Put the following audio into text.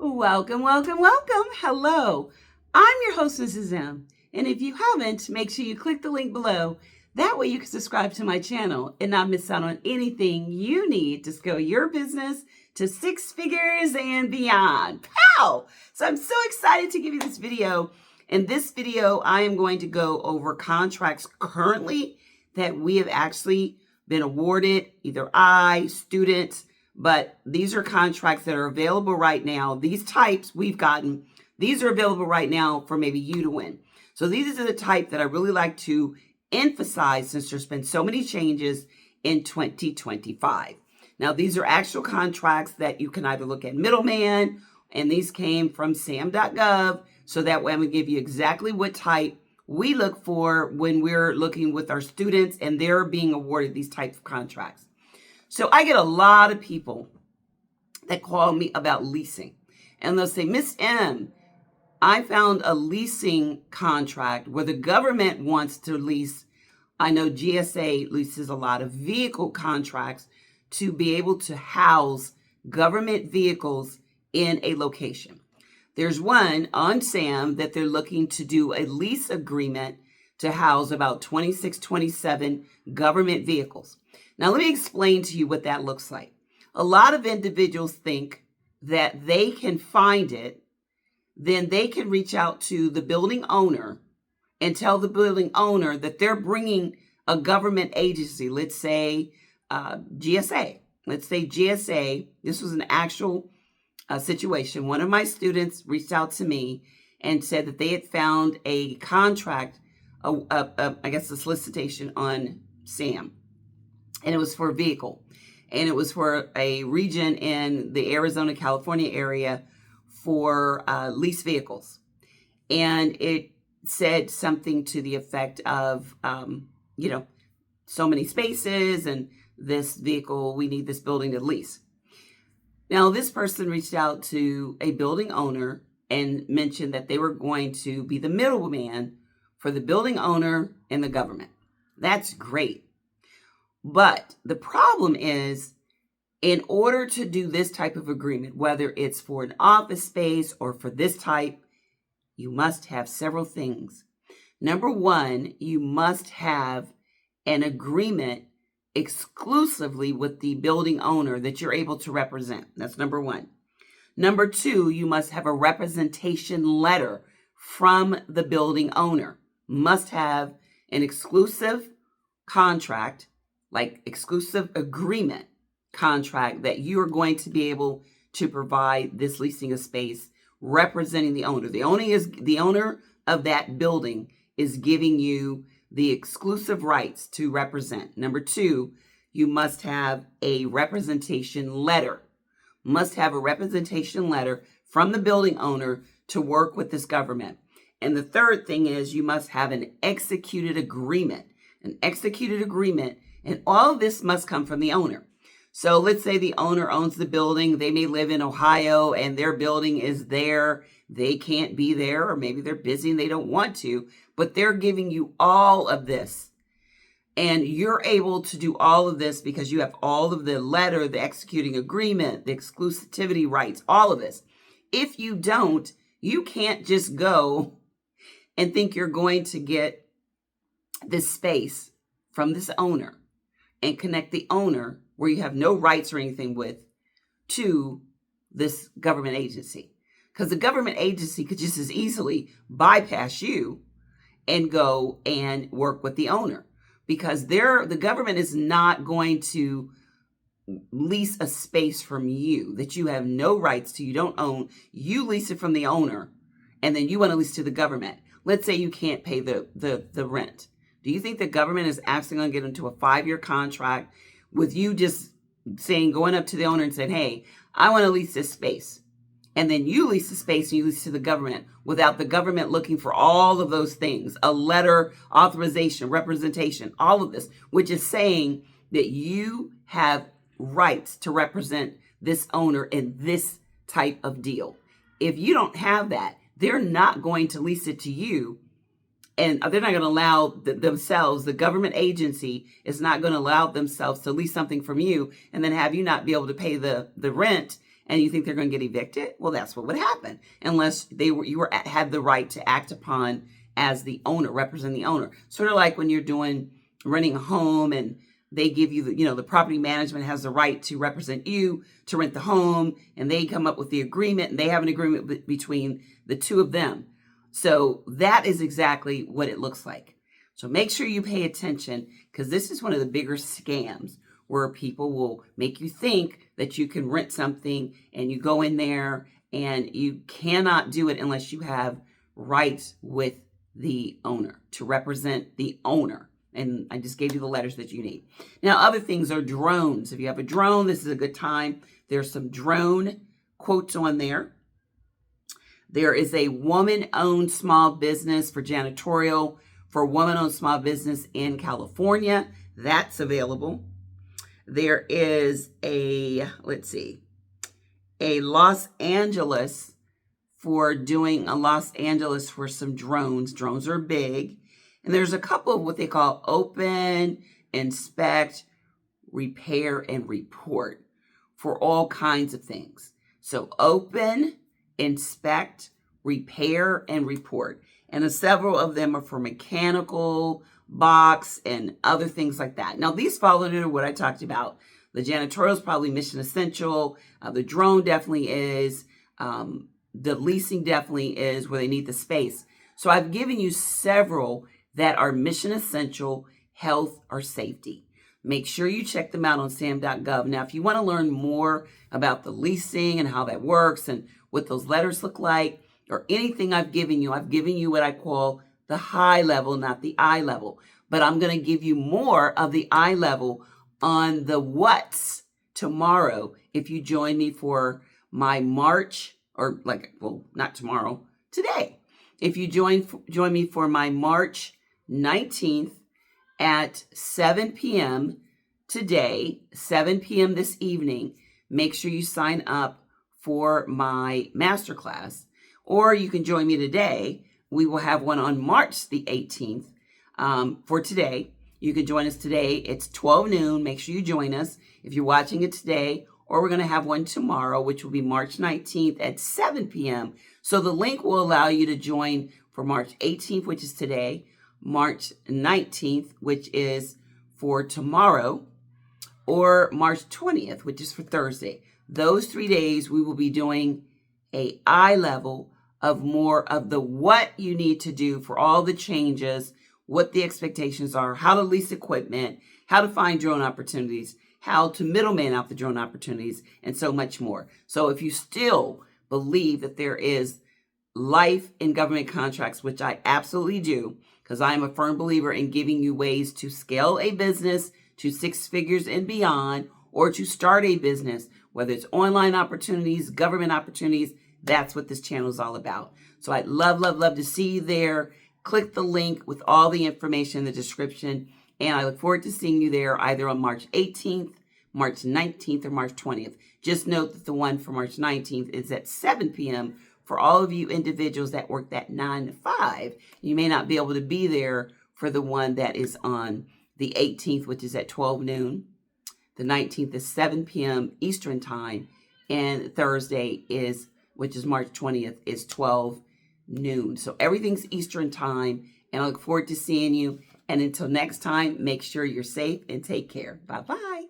Welcome, welcome, welcome. Hello. I'm your host, Mrs. M. And if you haven't, make sure you click the link below. That way you can subscribe to my channel and not miss out on anything you need to scale your business to 6 figures and beyond. Pow! So I'm so excited to give you this video. In this video, I am going to go over contracts currently that we have actually been awarded, either students, but these are contracts that are available right now. These types we've gotten, these are available right now for maybe you to win. So these are the type that I really like to emphasize since there's been so many changes in 2025. Now, these are actual contracts that you can either look at middleman, and these came from sam.gov. So that way I'm going to give you exactly what type we look for when we're looking with our students and they're being awarded these types of contracts. So I get a lot of people that call me about leasing, and they'll say, Miss M, I found a leasing contract where the government wants to lease. I know GSA leases a lot of vehicle contracts to be able to house government vehicles in a location. There's one on SAM that they're looking to do a lease agreement to house about 26, 27 government vehicles. Now, let me explain to you what that looks like. A lot of individuals think that they can find it, then they can reach out to the building owner and tell the building owner that they're bringing a government agency, let's say GSA. Let's say GSA, this was an actual situation. One of my students reached out to me and said that they had found a contract, I guess a solicitation on SAM. And it was for a vehicle. And it was for a region in the Arizona, California area for leased vehicles. And it said something to the effect of, so many spaces and this vehicle, we need this building to lease. Now, this person reached out to a building owner and mentioned that they were going to be the middleman for the building owner and the government. That's great. But the problem is, in order to do this type of agreement, whether it's for an office space or for this type, you must have several things. Number one, you must have an agreement exclusively with the building owner that you're able to represent. That's number one. Number two, you must have a representation letter from the building owner. Must have an exclusive contract, like exclusive agreement contract, that you are going to be able to provide this leasing of space representing the owner. The owner of that building is giving you the exclusive rights to represent. Number two, you must have a representation letter. Must have a representation letter from the building owner to work with this government. And the third thing is you must have an executed agreement. An executed agreement. And all of this must come from the owner. So let's say the owner owns the building. They may live in Ohio and their building is there. They can't be there, or maybe they're busy and they don't want to, but they're giving you all of this. And you're able to do all of this because you have all of the letter, the executing agreement, the exclusivity rights, all of this. If you don't, you can't just go and think you're going to get this space from this owner and connect the owner, where you have no rights or anything with, to this government agency. Because the government agency could just as easily bypass you and go and work with the owner. Because the government is not going to lease a space from you that you have no rights to, you don't own. You lease it from the owner, and then you want to lease to the government. Let's say you can't pay the rent. Do you think the government is actually going to get into a 5-year contract with you just going up to the owner and saying, hey, I want to lease this space? And then you lease the space and you lease to the government without the government looking for all of those things, a letter, authorization, representation, all of this, which is saying that you have rights to represent this owner in this type of deal. If you don't have that, they're not going to lease it to you. And they're not going to allow themselves, the government agency is not going to allow themselves to lease something from you and then have you not be able to pay the rent and you think they're going to get evicted, well, that's what would happen unless had the right to act upon as the owner, represent the owner. Sort of like when you're renting a home and they give you the property management has the right to represent you to rent the home, and they come up with the agreement, and they have an agreement between the two of them. So that is exactly what it looks like. So make sure you pay attention, because this is one of the bigger scams where people will make you think that you can rent something and you go in there and you cannot do it unless you have rights with the owner to represent the owner. And I just gave you the letters that you need. Now, other things are drones. If you have a drone, this is a good time. There's some drone quotes on there. There is a woman-owned small business for janitorial for woman-owned small business in California. That's available. There is a Los Angeles for doing a Los Angeles for some drones. Drones are big. And there's a couple of what they call open, inspect, repair, and report for all kinds of things. So open, inspect, repair, and report. And several of them are for mechanical, box, and other things like that. Now, these fall under what I talked about. The janitorial is probably mission essential. The drone definitely is. The leasing definitely is where they need the space. So I've given you several that are mission essential, health, or safety. Make sure you check them out on sam.gov. Now, if you want to learn more about the leasing and how that works and what those letters look like, or anything I've given you what I call the high level, not the eye level. But I'm going to give you more of the eye level on the what's tomorrow if you join me for my March, not tomorrow, today. If you join me for my March 19th at 7 p.m. today, 7 p.m. this evening, make sure you sign up for my masterclass. Or you can join me today. We will have one on March the 18th for today. You can join us today. It's 12 noon. Make sure you join us if you're watching it today. Or we're going to have one tomorrow, which will be March 19th at 7 p.m. So the link will allow you to join for March 18th, which is today, March 19th, which is for tomorrow, or March 20th, which is for Thursday. Those 3 days, we will be doing a eye level of more of the what you need to do for all the changes, what the expectations are, how to lease equipment, how to find drone opportunities, how to middleman out the drone opportunities, and so much more. So if you still believe that there is life in government contracts, which I absolutely do, because I am a firm believer in giving you ways to scale a business to 6 figures and beyond, or to start a business, whether it's online opportunities, government opportunities. That's what this channel is all about. So I'd love, love, love to see you there. Click the link with all the information in the description. And I look forward to seeing you there either on March 18th, March 19th, or March 20th. Just note that the one for March 19th is at 7 p.m. For all of you individuals that work that 9 to 5, you may not be able to be there for the one that is on the 18th, which is at 12 noon. The 19th is 7 p.m. Eastern time. And Thursday which is March 20th, is 12 noon. So everything's Eastern time. And I look forward to seeing you. And until next time, make sure you're safe and take care. Bye-bye.